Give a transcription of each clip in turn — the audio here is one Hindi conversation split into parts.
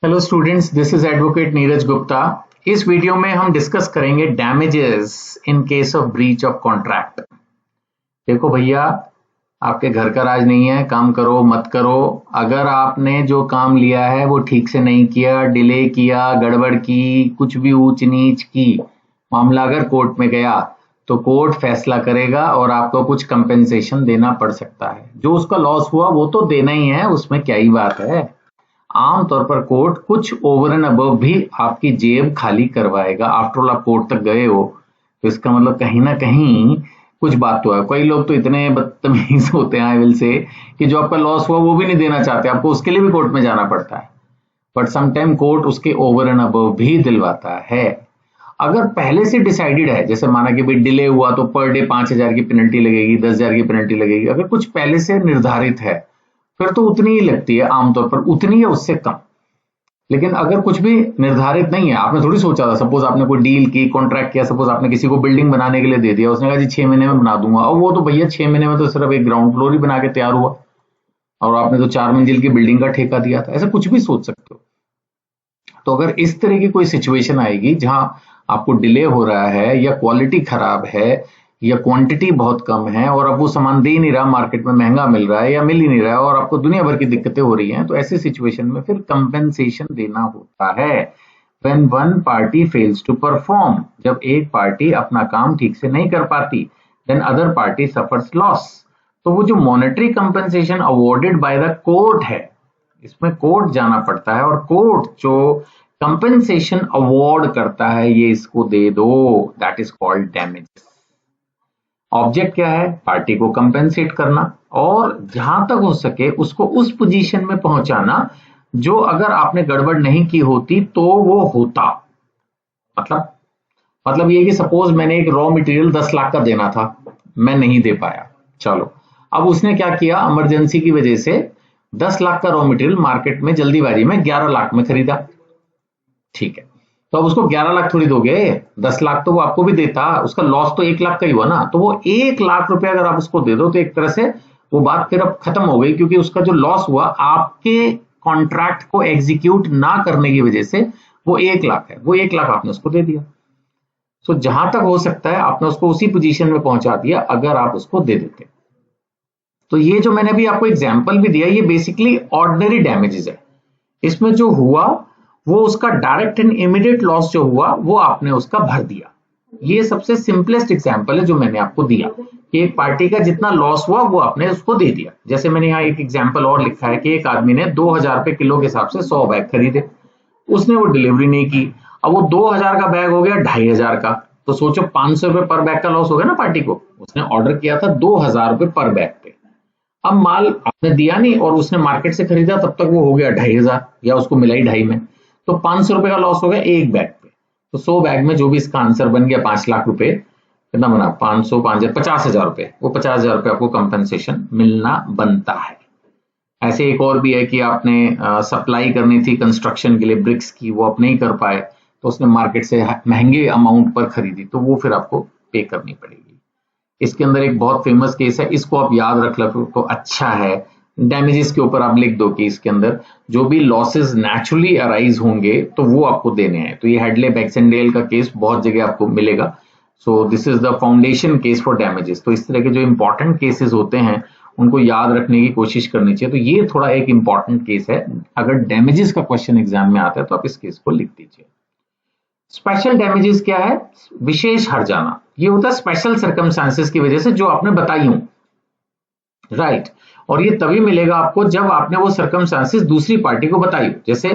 Hello students, this is advocate Neeraj Gupta. इस वीडियो में हम डिस्कस करेंगे damages in case of breach of contract. देखो भैया, आपके घर का राज नहीं है, काम करो मत करो। अगर आपने जो काम लिया है वो ठीक से नहीं किया, डिले किया, गड़बड़ की, कुछ भी ऊंच नीच की, मामला अगर कोर्ट में गया तो कोर्ट फैसला करेगा और आपको कुछ कंपेंसेशन देना पड़ सकता है। जो उसका लॉस हुआ वो तो देना ही है, उसमें क्या ही बात है। आमतौर पर कोर्ट कुछ ओवर एंड अबव भी आपकी जेब खाली करवाएगा। आफ्टर ऑल आप कोर्ट तक गए हो तो इसका मतलब कहीं ना कहीं कुछ बात तो है। कई लोग तो इतने बदतमीज होते हैं, आई विल से, कि जो आपका लॉस हुआ वो भी नहीं देना चाहते, आपको उसके लिए भी कोर्ट में जाना पड़ता है। बट समटाइम कोर्ट उसके ओवर एंड अबव भी दिलवाता है। अगर पहले से डिसाइडेड है, जैसे माना कि भाई डिले हुआ तो पर डे 5,000 की पेनल्टी लगेगी, 10,000 की पेनल्टी लगेगी, अगर कुछ पहले से निर्धारित है फिर तो उतनी ही लगती है, आमतौर पर उतनी या उससे कम। लेकिन अगर कुछ भी निर्धारित नहीं है, आपने थोड़ी सोचा था, सपोज आपने कोई डील की, कॉन्ट्रैक्ट किया, सपोज आपने किसी को बिल्डिंग बनाने के लिए दे दिया, उसने कहा जी 6 महीने में बना दूंगा, और वो तो भैया 6 महीने में तो सिर्फ एक ग्राउंड फ्लोर ही बना के तैयार हुआ और आपने तो 4 मंजिल की बिल्डिंग का ठेका दिया था। ऐसा कुछ भी सोच सकते हो। तो अगर इस तरह की कोई सिचुएशन आएगी जहां आपको डिले हो रहा है या क्वालिटी खराब है या क्वांटिटी बहुत कम है और अब वो सामान दे ही नहीं रहा, मार्केट में महंगा मिल रहा है या मिल ही नहीं रहा है और आपको दुनिया भर की दिक्कतें हो रही हैं, तो ऐसी सिचुएशन में फिर कंपेंसेशन देना होता है। when one party fails to perform, जब एक पार्टी अपना काम ठीक से नहीं कर पाती, then other party suffers loss। तो वो जो monetary compensation awarded by the court है, इसमें कोर्ट जाना पड़ता है और कोर्ट जो कंपेंसेशन अवॉर्ड करता है ये इसको दे दो, that is called damage. Object क्या है? पार्टी को कंपेंसेट करना और जहां तक हो सके उसको उस पोजीशन में पहुंचाना जो अगर आपने गड़बड़ नहीं की होती तो वो होता। मतलब ये कि सपोज मैंने एक रॉ मटेरियल 10 लाख का देना था, मैं नहीं दे पाया, चलो अब उसने क्या किया, इमरजेंसी की वजह से 10 लाख का रॉ मटेरियल मार्केट में जल्दीबाजी में 11 लाख में खरीदा। ठीक है, तो अब उसको 11 लाख थोड़ी दोगे, 10 लाख तो वो आपको भी देता, उसका लॉस तो 1 लाख का ही हुआ ना। तो वो 1 लाख रुपए अगर आप उसको दे दो तो एक तरह से वो बात फिर अब खत्म हो गई, क्योंकि उसका जो लॉस हुआ आपके कॉन्ट्रैक्ट को एग्जीक्यूट ना करने की वजह से वो 1 लाख है, वो 1 लाख आपने उसको दे दिया। तो जहां तक हो सकता है आपने उसको उसी पोजीशन में पहुंचा दिया अगर आप उसको दे देते। तो ये जो मैंने अभी आपको एग्जांपल भी दिया, ये बेसिकली ऑर्डिनरी डैमेजेस है। इसमें जो हुआ वो उसका डायरेक्ट एंड इमीडिएट लॉस जो हुआ वो आपने उसका भर दिया। ये सबसे सिंपलेस्ट एग्जांपल है जो मैंने आपको दिया कि एक पार्टी का जितना लॉस हुआ वो आपने उसको दे दिया। जैसे मैंने यहाँ एक एग्जांपल और लिखा है कि एक आदमी ने 2,000 रुपए किलो के हिसाब से 100 बैग खरीदे, उसने वो डिलीवरी नहीं की, अब वो 2,000 का बैग हो गया 2,500 का। तो सोचो 500 रुपए पर बैग का लॉस हो गया ना पार्टी को। उसने ऑर्डर किया था 2,000 रुपए पर बैग पे, अब माल आपने दिया नहीं और उसने मार्केट से खरीदा, तब तक वो हो गया 2,500 या उसको मिला ही 2.5 में, तो 500 रुपए का लॉस हो गया एक बैग पे। तो 100 बैग में जो भी इसका आंसर बन गया 5 लाख रुपए, कितना बना, 500 5 50,000 रुपए, वो 50,000 रुपए आपको कंपनसेशन मिलना बनता है। ऐसे एक और भी है कि आपने सप्लाई करनी थी कंस्ट्रक्शन के लिए ब्रिक्स की, वो आप नहीं कर पाए तो उसने मार्केट से महंगे अमाउंट पर खरीदी, तो वो फिर आपको पे करनी पड़ेगी। इसके अंदर एक बहुत फेमस केस है, इसको आप याद रख लो तो अच्छा है। डैमेजेस के ऊपर आप लिख दो कि इसके अंदर जो भी लॉसेस नेचुरली अराइज होंगे तो वो आपको देने हैं। तो ये हेडले बैक्सेंडेल का केस बहुत जगह आपको मिलेगा। So this is the foundation case for damages. तो इस तरह के जो इंपॉर्टेंट केसेस होते हैं उनको याद रखने की कोशिश करनी चाहिए। तो ये थोड़ा एक इंपॉर्टेंट केस है, अगर डैमेजेस का क्वेश्चन एग्जाम में आता है तो आप इस केस को लिख दीजिए। स्पेशल डैमेजेस क्या है? विशेष हर्जाना। ये होता है स्पेशल सर्कमस्टांसेस की वजह से जो आपने बताई हूं, राइट। और ये तभी मिलेगा आपको जब आपने वो सर्कमस्टांसेस दूसरी पार्टी को बताई। जैसे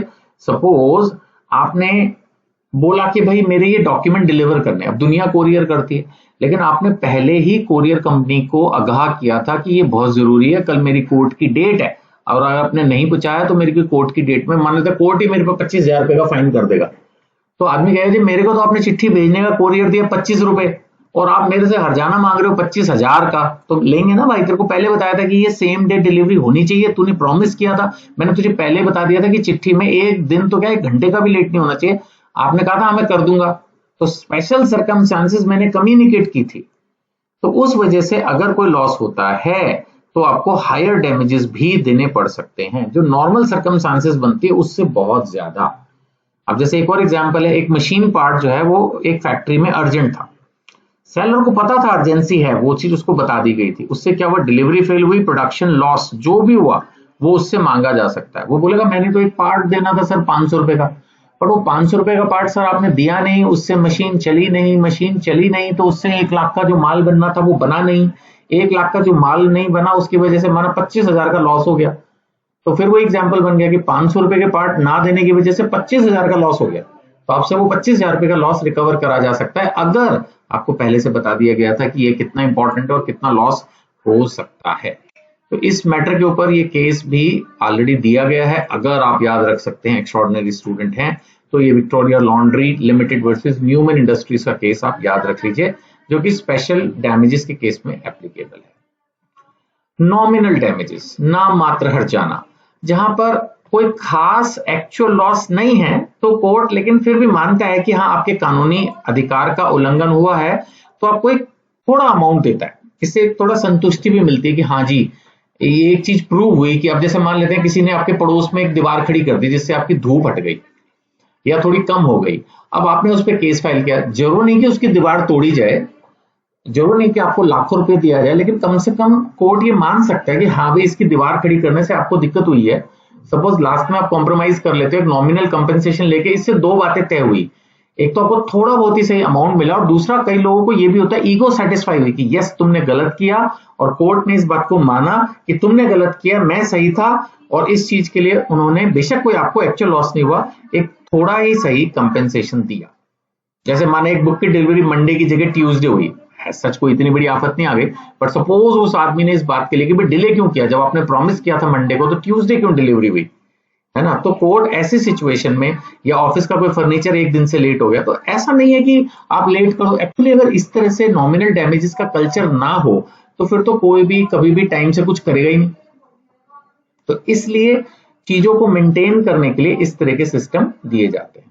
सपोज आपने बोला कि भाई मेरे ये डॉक्यूमेंट डिलीवर करने, अब दुनिया कोरियर करती है, लेकिन आपने पहले ही कोरियर कंपनी को आगाह किया था कि ये बहुत जरूरी है, कल मेरी कोर्ट की डेट है, और अगर आपने नहीं पहुंचाया तो मेरी कोर्ट की डेट में मान लेते कोर्ट ही मेरे पे 25,000 रुपए का फाइन कर देगा। तो आदमी कहेगा जी मेरे को तो आपने चिट्ठी भेजने का कोरियर दिया 25 रुपए और आप मेरे से हर्जाना मांग रहे हो 25,000 का, तो लेंगे ना भाई। तेरे को पहले बताया था कि ये सेम डे डिलीवरी होनी चाहिए, तूने प्रॉमिस किया था, मैंने तुझे पहले बता दिया था कि चिट्ठी में एक दिन तो क्या 1 घंटे का भी लेट नहीं होना चाहिए, आपने कहा था मैं कर दूंगा। तो स्पेशल सर्कमस्टांसेस मैंने कम्युनिकेट की थी, तो उस वजह से अगर कोई लॉस होता है तो आपको हायर डैमेजेस भी देने पड़ सकते हैं, जो नॉर्मल सर्कमस्टांसेस बनती है उससे बहुत ज्यादा। अब जैसे एक और एग्जांपल है, एक मशीन पार्ट जो है वो एक फैक्ट्री में अर्जेंट था, सेलर को पता था अर्जेंसी है, वो चीज उसको बता दी गई थी, उससे क्या हुआ, डिलीवरी फेल हुई, प्रोडक्शन लॉस जो भी हुआ वो उससे मांगा जा सकता है। वो बोलेगा मैंने तो एक पार्ट देना था सर 500 रुपए का, पर वो 500 रुपए का पार्ट सर आपने दिया नहीं, उससे मशीन चली नहीं, तो उससे 1 लाख का जो माल बनना था वो बना नहीं, 1 लाख का जो माल नहीं बना उसकी वजह से माना 25,000 का लॉस हो गया। तो फिर वो एग्जाम्पल बन गया कि 500 रुपए के पार्ट ना देने की वजह से 25,000 का लॉस हो गया, तो आपसे वो 25,000 रुपए का लॉस रिकवर करा जा सकता है अगर आपको पहले से बता दिया गया था कि ये कितना इंपॉर्टेंट है और कितना लॉस हो सकता है। तो इस मैटर के ऊपर ये केस भी ऑलरेडी दिया गया है, अगर आप याद रख सकते हैं, एक्स्ट्राऑर्डिनरी स्टूडेंट हैं तो ये Victoria Laundry Limited versus Newman Industries का केस आप याद रख लीजिए, जो कि स्पेशल डैमेजेस के केस में एप्लीकेबल है। नॉमिनल डैमेजेस, नाम मात्र हर्जाना, जहां पर कोई खास एक्चुअल लॉस नहीं है तो कोर्ट लेकिन फिर भी मानता है कि हाँ आपके कानूनी अधिकार का उल्लंघन हुआ है, तो आपको एक थोड़ा अमाउंट देता है, इससे थोड़ा संतुष्टि भी मिलती है कि हाँ जी ये एक चीज प्रूव हुई कि अब जैसे मान लेते हैं किसी ने आपके पड़ोस में एक दीवार खड़ी कर दी जिससे आपकी धूप हट गई या थोड़ी कम हो गई, अब आपने उस पर केस फाइल किया, जरूर नहीं कि उसकी दीवार तोड़ी जाए, जरूर नहीं कि आपको लाखों रुपए दिया जाए, लेकिन कम से कम कोर्ट ये मान सकता है कि हाँ भाई इसकी दीवार खड़ी करने से आपको दिक्कत हुई है, सपोज लास्ट में आप कॉम्प्रोमाइज कर लेते हो, एक नॉमिनल कंपेंसेशन लेके, इससे दो बातें तय हुई, एक तो आपको थोड़ा बहुत ही सही अमाउंट मिला, और दूसरा कई लोगों को ये भी होता है ईगो सेटिस्फाई हुई कि यस तुमने गलत किया और कोर्ट ने इस बात को माना कि तुमने गलत किया, मैं सही था, और इस चीज के लिए उन्होंने बेशक कोई आपको एक्चुअल लॉस नहीं हुआ, एक थोड़ा ही सही कंपेंसेशन दिया। जैसे माने एक बुक की डिलीवरी मंडे की जगह ट्यूसडे हुई, सच कोई इतनी बड़ी आफत नहीं आ गई, बट सपोज उस आदमी ने इस बात के लिए कि भाई डिले क्यों किया, जब आपने प्रॉमिस किया था मंडे को तो ट्यूसडे क्यों डिलीवरी हुई, है ना। तो कोर्ट ऐसी सिचुएशन में, या ऑफिस का कोई फर्नीचर एक दिन से लेट हो गया, तो ऐसा नहीं है कि आप लेट करो, एक्चुअली अगर इस तरह से नॉमिनल डैमेजेस का कल्चर ना हो तो फिर तो कोई भी कभी भी टाइम से कुछ करेगा ही नहीं। तो इसलिए चीजों को मेंटेन करने के लिए इस तरह के सिस्टम दिए जाते हैं।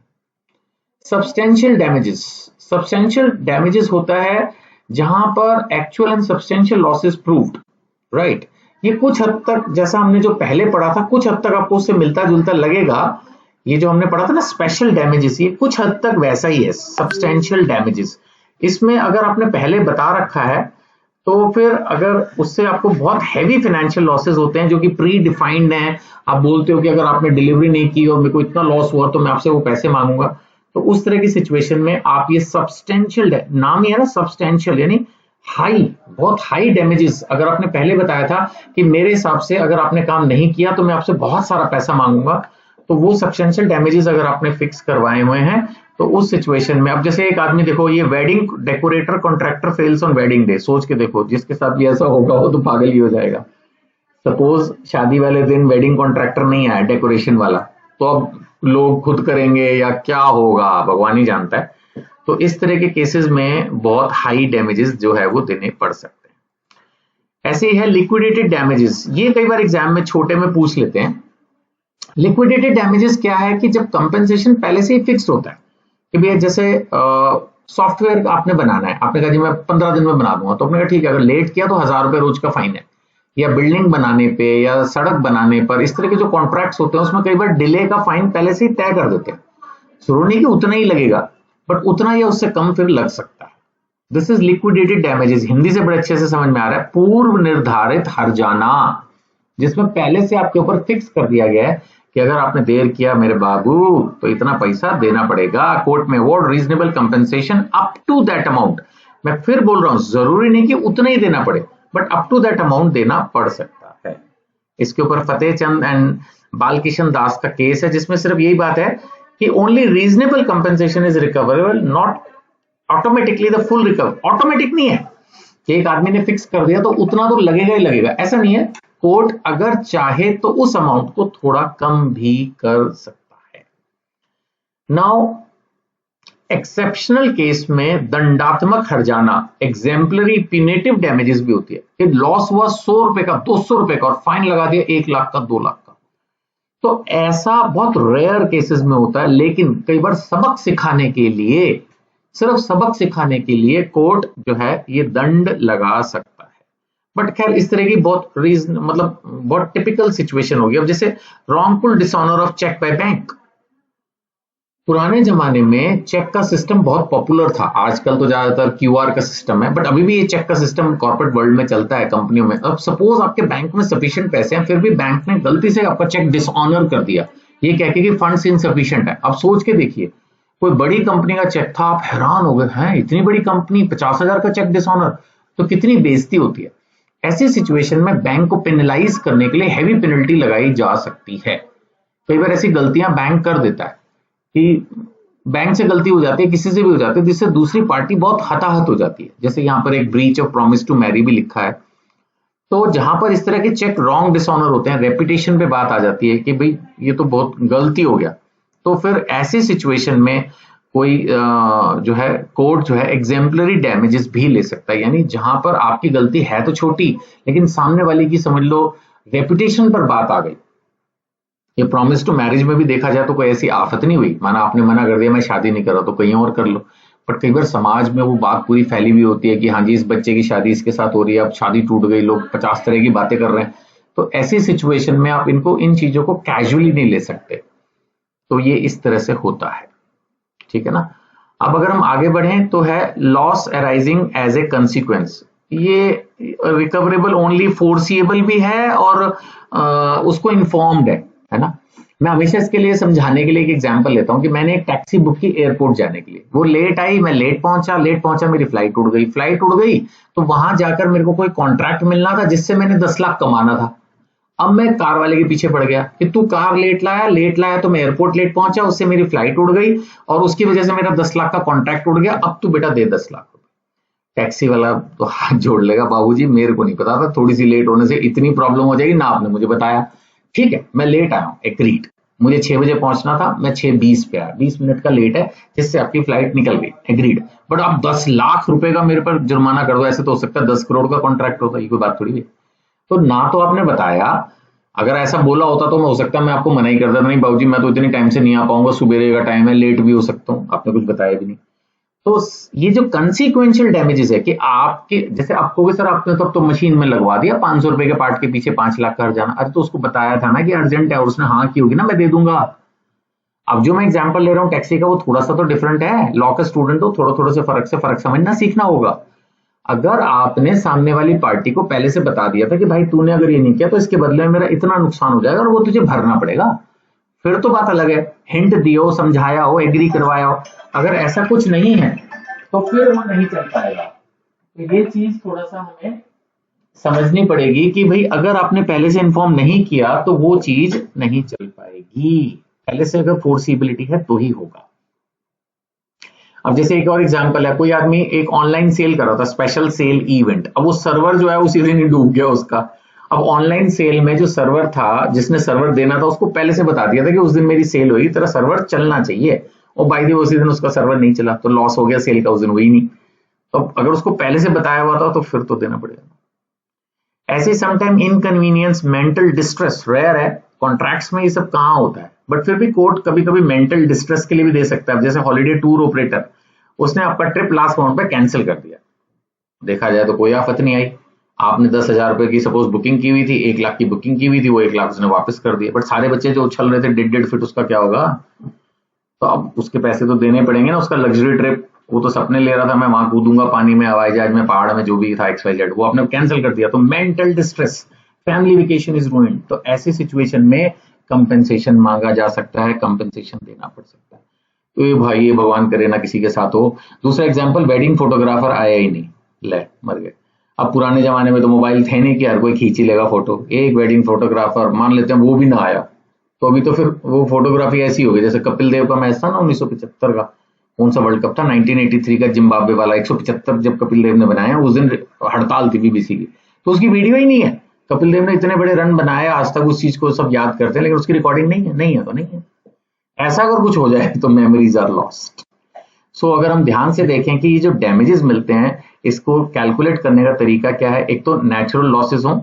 सब्सटेंशियल डैमेजेस, सब्सटेंशियल डैमेजेस होता है जहां पर actual and substantial losses proved, right. ये कुछ हद तक, जैसा हमने जो पहले पढ़ा था, कुछ हद तक आपको उससे मिलता जुलता लगेगा, ये जो हमने पढ़ा था ना स्पेशल डैमेजेस, ये कुछ हद तक वैसा ही है सब्सटेंशियल डैमेजेस। इसमें अगर आपने पहले बता रखा है तो फिर अगर उससे आपको बहुत हैवी फाइनेंशियल लॉसेस होते हैं जो कि प्री डिफाइंड हैं, आप बोलते हो कि अगर आपने डिलीवरी नहीं की और मेरे को इतना लॉस हुआ तो मैं आपसे वो पैसे मांगूंगा, तो उस तरह की सिचुएशन में आप ये सब्सटेंशियल, नाम ही है ना सब्सटेंशियल, यानी हाई, बहुत हाई डैमेजेस, अगर आपने पहले बताया था कि मेरे हिसाब से अगर आपने काम नहीं किया तो मैं आपसे बहुत सारा पैसा मांगूंगा, तो वो सब्सटेंशियल डैमेजेस अगर आपने फिक्स करवाए हुए हैं तो उस सिचुएशन में, अब जैसे एक आदमी देखो, ये wedding decorator contractor fails on wedding day, सोच के देखो जिसके साथ भी ऐसा होगा वो तो पागल ही हो जाएगा। सपोज शादी वाले दिन वेडिंग कॉन्ट्रैक्टर नहीं आया, डेकोरेशन वाला, तो अब लोग खुद करेंगे या क्या होगा भगवान ही जानता है। तो इस तरह के केसेस में बहुत हाई डैमेजेस जो है वो देने पड़ सकते हैं। ऐसे ही है लिक्विडेटेड डैमेजेस, ये कई बार एग्जाम में छोटे में पूछ लेते हैं। लिक्विडेटेड डैमेजेस क्या है कि जब कंपेंसेशन पहले से ही फिक्स होता है कि भैया जैसे सॉफ्टवेयर आपने बनाना है, आपने कहा जी मैं 15 दिन में बना दूंगा, तो आपने कहा ठीक है, अगर लेट किया तो 1000 रुपए रोज का फाइन है, या बिल्डिंग बनाने पे या सड़क बनाने पर, इस तरह के जो कॉन्ट्रैक्ट्स होते हैं उसमें कई बार डिले का फाइन पहले से ही तय कर देते हैं, जरूरी नहीं कि उतना ही लगेगा, बट उतना या उससे कम फिर लग सकता है। This is liquidated damages, Hindi से बड़े अच्छे से समझ में आ रहा है, पूर्व निर्धारित हर्जाना, जिसमें पहले से आपके ऊपर फिक्स कर दिया गया है कि अगर आपने देर किया मेरे बाबू तो इतना पैसा देना पड़ेगा, कोर्ट में award reasonable compensation up to that amount. मैं फिर बोल रहा हूं, जरूरी नहीं कि उतना ही देना पड़े, but up to that amount देना पड़ सकता है। इसके ऊपर फतेह चंद एंड बालकिशन दास का केस है, जिसमें सिर्फ यही बात है कि only reasonable compensation is recoverable, not automatically the full recover. Automatic नहीं है कि एक आदमी ने फिक्स कर दिया तो उतना तो लगेगा ही लगेगा, ऐसा नहीं है। कोर्ट अगर चाहे तो उस अमाउंट को थोड़ा कम भी कर सकता है। नाउ एक्सेप्शनल केस में दंडात्मक हर्जाना, एग्जेम्पलरी पिनेटिव डैमेजेस भी होती है कि लॉस हुआ 100 रुपए का, 200 रुपए का, और फाइन लगा दिया 1 लाख का, 2 लाख का। तो ऐसा बहुत रेयर केसेस में होता है, लेकिन कई बार सबक सिखाने के लिए, सिर्फ सबक सिखाने के लिए कोर्ट जो है ये दंड लगा सकता है। बट खैर इस तरह की बहुत रीजन मतलब बहुत टिपिकल सिचुएशन होगी। अब जैसे wrongful dishonour of cheque by bank, पुराने जमाने में चेक का सिस्टम बहुत पॉपुलर था, आजकल तो ज्यादातर क्यूआर का सिस्टम है, बट अभी भी ये चेक का सिस्टम कॉर्पोरेट वर्ल्ड में चलता है कंपनियों में। अब सपोज आपके बैंक में सफिशिएंट पैसे हैं, फिर भी बैंक ने गलती से आपका चेक डिसऑनर कर दिया, ये कह के कि फंड्स इनसफिशिएंट है। अब सोच के देखिए, कोई बड़ी कंपनी का चेक था, आप हैरान हो गए, हैं इतनी बड़ी कंपनी 50,000 का चेक डिसऑनर, तो कितनी बेइज्जती होती है। ऐसी सिचुएशन में बैंक को पेनलाइज करने के लिए हैवी पेनल्टी लगाई जा सकती है। कई बार ऐसी गलतियां बैंक कर देता है कि बैंक से गलती हो जाती है, किसी से भी हो जाती है, जिससे दूसरी पार्टी बहुत हताहत हो जाती है। जैसे यहाँ पर एक breach of promise to marry भी लिखा है। तो जहां पर इस तरह के चेक रॉन्ग डिसऑनर होते हैं, रेपुटेशन पे बात आ जाती है कि भाई ये तो बहुत गलती हो गया, तो फिर ऐसी सिचुएशन में कोई जो है कोर्ट जो है एग्जेम्पलरी डैमेजेस भी ले सकता है। यानी जहां पर आपकी गलती है तो छोटी, लेकिन सामने वाले की समझ लो रेपुटेशन पर बात आ गई। ये प्रॉमिस टू मैरिज में भी देखा जाए तो कोई ऐसी आफत नहीं हुई, माना आपने मना कर दिया मैं शादी नहीं कर रहा तो कहीं और कर लो, बट कई बार समाज में वो बात पूरी फैली हुई होती है कि हाँ जी इस बच्चे की शादी इसके साथ हो रही है, अब शादी टूट गई, लोग 50 तरह की बातें कर रहे हैं। तो ऐसी सिचुएशन में आप इन चीजों को कैजुअली नहीं ले सकते। तो ये इस तरह से होता है, ठीक है ना। अब अगर हम आगे बढ़ें तो है loss arising as a consequence. ये रिकवरेबल ओनली, फोर्सिएबल भी है और उसको इन्फॉर्म्ड है ना। मैं हमेशा इसके लिए समझाने के लिए एक एग्जांपल लेता हूं कि मैंने एक टैक्सी बुक की एयरपोर्ट जाने के लिए, वो लेट आई, मैं लेट पहुंचा, मेरी फ्लाइट उड़ गई। तो वहां जाकर मेरे को कोई कॉन्ट्रैक्ट मिलना था जिससे मैंने 10 लाख कमाना था। अब मैं कार वाले के पीछे पड़ गया कि तू कार लेट लाया तो मैं एयरपोर्ट लेट पहुंचा, उससे मेरी फ्लाइट उड़ गई और उसकी वजह से मेरा 10 लाख का कॉन्ट्रैक्ट उड़ गया, अब तू बेटा दे 10 लाख। टैक्सी वाला तो हाथ जोड़ लेगा, बाबूजी मेरे को नहीं पता था, थोड़ी सी लेट होने से इतनी प्रॉब्लम हो जाएगी ना, आपने मुझे बताया। ठीक है मैं लेट आया हूँ, एग्रीड, मुझे 6 बजे पहुंचना था, मैं 6:20 पे आया, 20 मिनट का लेट है जिससे आपकी फ्लाइट निकल गई, एग्रीड। बट आप 10 लाख रुपए का मेरे पर जुर्माना कर दो, ऐसे तो हो सकता है 10 करोड़ का कॉन्ट्रैक्ट होता, ये कोई बात थोड़ी है। तो ना तो आपने बताया, अगर ऐसा बोला होता तो मैं हो सकता है मैं आपको मना ही करता, नहीं बाबूजी मैं तो इतने टाइम से नहीं आ पाऊंगा, सुबेरे का टाइम है, लेट भी हो सकता हूँ, आपने कुछ बताया भी नहीं। तो ये जो कंसिक्वेंशियल डैमेजेस है कि आपके जैसे आपको सर आपने तो मशीन में लगवा दिया 500 रुपए के पार्ट के पीछे 5 लाख का जाना, अरे तो उसको बताया था ना कि अर्जेंट है और उसने हाँ की होगी ना, मैं दे दूंगा। अब जो मैं एग्जांपल ले रहा हूँ टैक्सी का वो थोड़ा सा तो डिफरेंट है, लॉ का स्टूडेंट हो, थोड़ा से फर्क समझना सीखना होगा। अगर आपने सामने वाली पार्टी को पहले से बता दिया था कि भाई तूने अगर ये नहीं किया तो इसके बदले में मेरा इतना नुकसान हो जाएगा और वो तुझे भरना पड़ेगा, फिर तो बात अलग है, हिंट दियो, समझाया हो, एग्री करवाया हो। अगर ऐसा कुछ नहीं है तो फिर वो नहीं चल पाएगा। तो ये चीज थोड़ा सा हमें समझनी पड़ेगी कि भाई अगर आपने पहले से इन्फॉर्म नहीं किया तो वो चीज नहीं चल पाएगी, पहले से अगर फोर्सिबिलिटी है तो ही होगा। अब जैसे एक और एग्जांपल है, कोई आदमी एक ऑनलाइन सेल कर रहा था, स्पेशल सेल इवेंट, अब वो सर्वर जो है उसी दिन ही डूब गया उसका। अब ऑनलाइन सेल में जो सर्वर था, जिसने सर्वर देना था उसको पहले से बता दिया था कि उस दिन मेरी सेल होगी, तेरा सर्वर चलना चाहिए, और बाय द वे उसी दिन उसका सर्वर नहीं चला तो लॉस हो गया, सेल का उस दिन हुई नहीं। तो अगर उसको पहले से बताया हुआ था तो फिर तो देना पड़ेगा। ऐसे sometime inconvenience, mental distress, rare है, कॉन्ट्रैक्ट्स में ये सब कहाँ होता है, बट फिर भी कोर्ट कभी कभी मेंटल डिस्ट्रेस के लिए भी दे सकता है। जैसे हॉलीडे टूर ऑपरेटर, उसने आपका ट्रिप लास्ट मोमेंट पे कैंसिल कर दिया, देखा जाए तो कोई आफत नहीं आई, आपने 10,000 रुपए की सपोज बुकिंग की हुई थी, 1 लाख की बुकिंग की हुई थी, वो 1 लाख उसने वापस कर दिया, बट सारे बच्चे जो उछल रहे थे 1.5 फीट, उसका क्या होगा? तो अब उसके पैसे तो देने पड़ेंगे ना, उसका लग्जरी ट्रिप, वो तो सपने ले रहा था मैं वहां कूदूंगा पानी में, हवाई जहाज में, पहाड़ में, जो भी था XYZ, वो आपने कैंसिल कर दिया। तो mental distress, family vacation is ruined. तो ऐसी सिचुएशन में कंपेंसेशन मांगा जा सकता है, कंपेंसेशन देना पड़ सकता है। तो ये भाई ये भगवान करे ना किसी के साथ हो। दूसरा एग्जाम्पल, वेडिंग फोटोग्राफर आया ही नहीं, ले मर गए। अब पुराने जमाने में तो मोबाइल थे नहीं कि हर कोई खींच ही लेगा फोटो, एक वेडिंग फोटोग्राफर मान लेते हैं वो भी ना आया, तो अभी तो फिर वो फोटोग्राफी ऐसी होगी जैसे कपिल देव का मैच था ना 1975 का, कौन सा वर्ल्ड कप था, 1983 का, जिम्बाब्वे वाला, 175 जब कपिल देव ने बनाया, उस दिन हड़ताल थी बीबीसी की, तो उसकी वीडियो ही नहीं है। कपिल देव ने इतने बड़े रन बनाए, आज तक उस चीज को सब याद करते हैं, लेकिन उसकी रिकॉर्डिंग नहीं है, नहीं है तो नहीं है। ऐसा अगर कुछ हो जाए तो मेमोरीज आर लॉस्ट। सो अगर हम ध्यान से देखें कि ये जो डैमेजेस मिलते हैं इसको कैलकुलेट करने का तरीका क्या है, एक तो नेचुरल लॉसेस हो,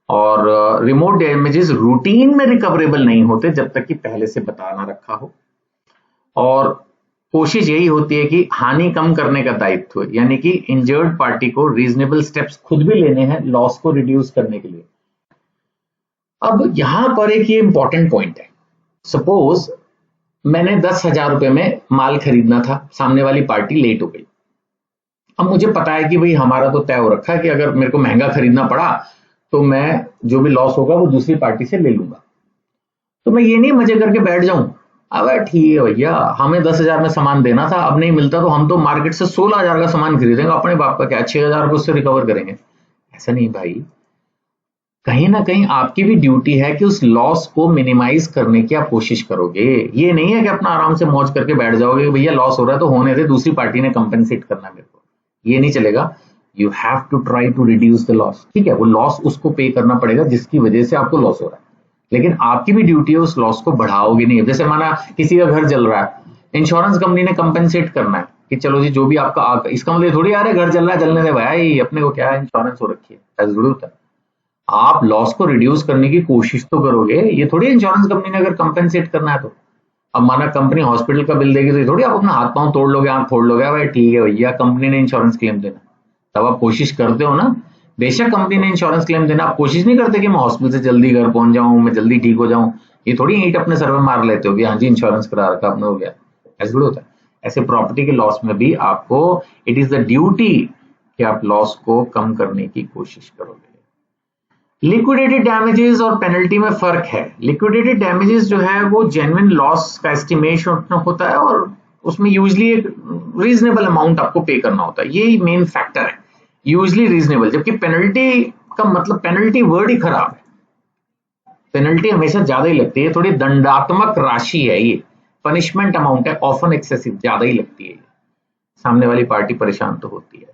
और रिमोट डैमेजेस रूटीन में रिकवरेबल नहीं होते जब तक कि पहले से बता ना रखा हो, और कोशिश यही होती है कि हानि कम करने का दायित्व, यानी कि इंजर्ड पार्टी को रीजनेबल स्टेप्स खुद भी लेने हैं लॉस को रिड्यूस करने के लिए। अब यहां पर एक ये इंपॉर्टेंट पॉइंट है, सपोज मैंने 10,000 रुपए में माल खरीदना था, सामने वाली पार्टी लेट हो गई। अब मुझे पता है कि भाई हमारा तो तय हो रखा है कि अगर मेरे को महंगा खरीदना पड़ा तो मैं जो भी लॉस होगा वो दूसरी पार्टी से ले लूंगा। तो मैं ये नहीं मजे करके बैठ जाऊं, अब ठीक है भैया हमें 10,000 में सामान देना था, अब नहीं मिलता तो हम तो मार्केट से 16,000 का सामान खरीदेंगे, अपने बाप का क्या, 6,000 को उससे रिकवर करेंगे। ऐसा नहीं भाई, कहीं ना कहीं आपकी भी ड्यूटी है कि उस लॉस को मिनिमाइज करने की आप कोशिश करोगे। ये नहीं है कि अपना आराम से मौज करके बैठ जाओगे, भैया लॉस हो रहा है तो होने दे, दूसरी पार्टी ने कंपेंसेट करना है मेरे को, ये नहीं चलेगा। You have to try to reduce the loss. ठीक है, वो लॉस उसको पे करना पड़ेगा जिसकी वजह से आपको लॉस हो रहा है, लेकिन आपकी भी ड्यूटी है उस लॉस को बढ़ाओगे नहीं। जैसे माना किसी का घर जल रहा है, इंश्योरेंस कंपनी ने कंपेंसेट करना है कि चलो जी जो भी आपका, इसका मतलब थोड़ी आ रहा है घर जल रहा है जलने दे भाई, अपने को क्या है इंश्योरेंस हो रखी है, ऐसा जरूर होता है। आप लॉस को रिड्यूस करने की कोशिश तो करोगे, ये थोड़ी इंश्योरेंस कंपनी ने अगर कंपेंसेट करना है तो। अब माना कंपनी हॉस्पिटल का बिल देगी तो थोड़ी आप अपना हाथ पांव तोड़ लोगे, आंख फोड़ लोगे, भाई ठीक है भैया कंपनी ने इंश्योरेंस क्लेम देना, तब आप कोशिश करते हो ना। बेशक कंपनी ने इंश्योरेंस क्लेम देना, आप कोशिश नहीं करते कि मैं हॉस्पिटल से जल्दी घर पहुंच जाऊं, मैं जल्दी ठीक हो जाऊं। ये थोड़ी ईंट अपने सर में मार लेते हो कि हाँ जी इंश्योरेंस करा रखा आपने, हो गया, ऐसा थोड़ी होता है। ऐसे प्रॉपर्टी के लॉस में भी आपको इट इज द ड्यूटी कि आप लॉस को कम करने की कोशिश करोगे। लिक्विडेटेड डैमेजेस और पेनल्टी में फर्क है। लिक्विडेटेड डैमेजेस जो है वो जेन्युइन लॉस का एस्टिमेशन होता है और उसमें यूजली एक रीजनेबल अमाउंट आपको पे करना होता है, यही मेन फैक्टर है, यूजली रीजनेबल। जबकि पेनल्टी का मतलब, पेनल्टी वर्ड ही खराब है, पेनल्टी हमेशा ज्यादा ही लगती है, थोड़ी दंडात्मक राशि है ये, पनिशमेंट अमाउंट है, ऑफन एक्सेसिव, ज्यादा ही लगती है, सामने वाली पार्टी परेशान तो होती है।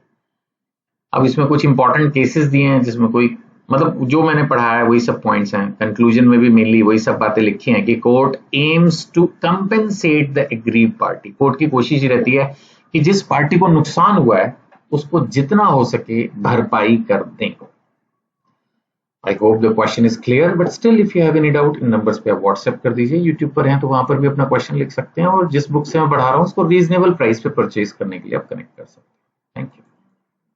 अब इसमें कुछ इंपॉर्टेंट केसेस दिए हैं जिसमें कोई, मतलब जो मैंने पढ़ा है वही सब पॉइंट्स हैं, कंक्लूजन में भी मेनली वही सब बातें लिखी हैं कि court aims to compensate the aggrieved party. Court की कोशिश रहती है कि जिस पार्टी को नुकसान हुआ है उसको जितना हो सके भरपाई कर दें। I hope the question is clear, but still if you have any doubt in numbers पे आप व्हाट्सएप कर दीजिए, यूट्यूब पर हैं तो वहां पर भी अपना क्वेश्चन लिख सकते हैं, और जिस बुक से मैं पढ़ा रहा हूँ उसको रीजनेबल प्राइस पे परचेज करने के लिए आप कनेक्ट कर सकते हैं।